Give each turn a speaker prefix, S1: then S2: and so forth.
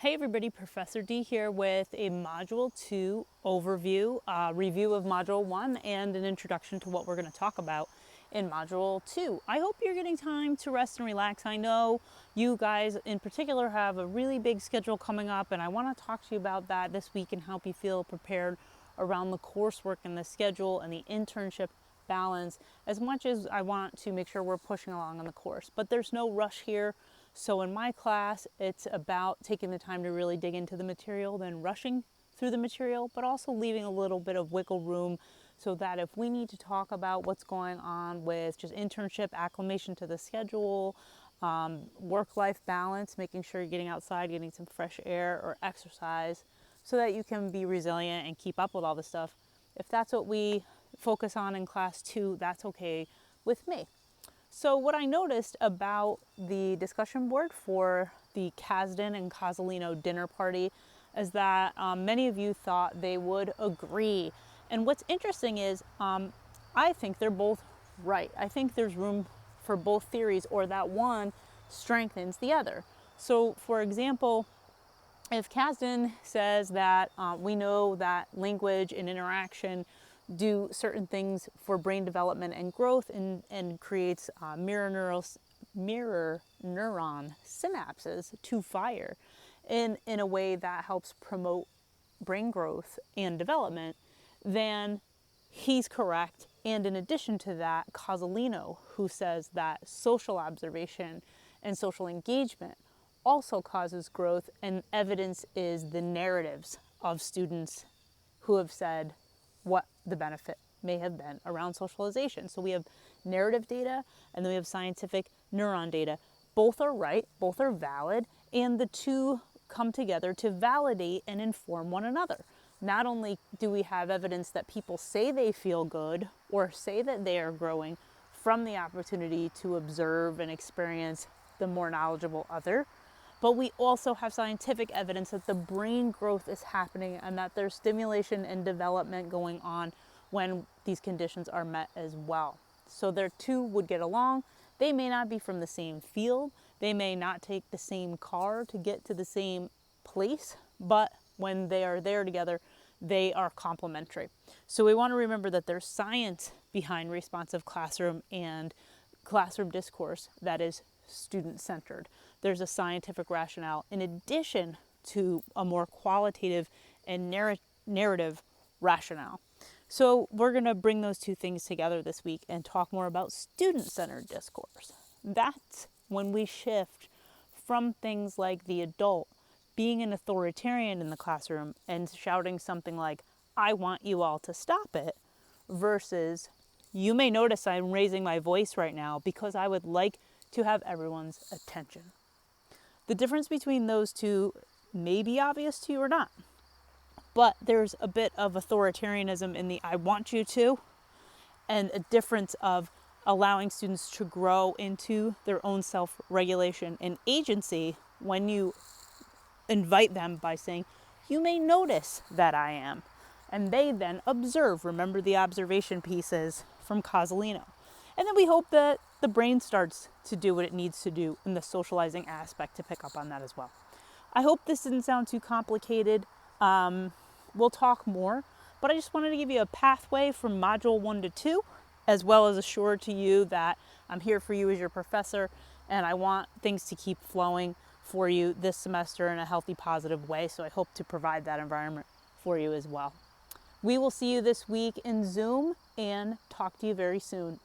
S1: Hey everybody, Professor D here with a Module 2 overview, review of Module 1 and an introduction to what we're going to talk about in Module 2. I hope you're getting time to rest and relax. I know you guys in particular have a really big schedule coming up, and I want to talk to you about that this week and help you feel prepared around the coursework and the schedule and the internship balance, as much as I want to make sure we're pushing along on the course. But there's no rush here. So in my class, it's about taking the time to really dig into the material, then rushing through the material, but also leaving a little bit of wiggle room so that if we need to talk about what's going on with just internship, acclimation to the schedule, work-life balance, making sure you're getting outside, getting some fresh air or exercise so that you can be resilient and keep up with all this stuff. If that's what we focus on in class 2, that's okay with me. So what I noticed about the discussion board for the Kasdan and Cozolino dinner party is that many of you thought they would agree. And what's interesting is I think they're both right. I think there's room for both theories, or that one strengthens the other. So for example, if Kasdan says that we know that language and interaction do certain things for brain development and growth, and creates mirror neuron synapses to fire in a way that helps promote brain growth and development, then he's correct. And in addition to that, Cozolino, who says that social observation and social engagement also causes growth, and evidence is the narratives of students who have said what the benefit may have been around socialization. So we have narrative data and then we have scientific neuron data. Both are right, both are valid, and the two come together to validate and inform one another. Not only do we have evidence that people say they feel good or say that they are growing from the opportunity to observe and experience the more knowledgeable other, but we also have scientific evidence that the brain growth is happening and that there's stimulation and development going on when these conditions are met as well. So their two would get along. They may not be from the same field. They may not take the same car to get to the same place, but when they are there together, they are complementary. So we want to remember that there's science behind responsive classroom and classroom discourse that is student-centered. There's a scientific rationale in addition to a more qualitative and narrative rationale. So we're going to bring those two things together this week and talk more about student-centered discourse. That's when we shift from things like the adult being an authoritarian in the classroom and shouting something like, "I want you all to stop it," versus, "You may notice I'm raising my voice right now because I would like to have everyone's attention." The difference between those two may be obvious to you or not, but there's a bit of authoritarianism in the "I want you to," and a difference of allowing students to grow into their own self-regulation and agency when you invite them by saying, "You may notice that I am." And they then observe. Remember the observation pieces from Cozolino. And then we hope that the brain starts to do what it needs to do in the socializing aspect to pick up on that as well. I hope this didn't sound too complicated. We'll talk more, but I just wanted to give you a pathway from Module 1 to 2, as well as assure to you that I'm here for you as your professor, and I want things to keep flowing for you this semester in a healthy, positive way. So I hope to provide that environment for you as well. We will see you this week in Zoom and talk to you very soon.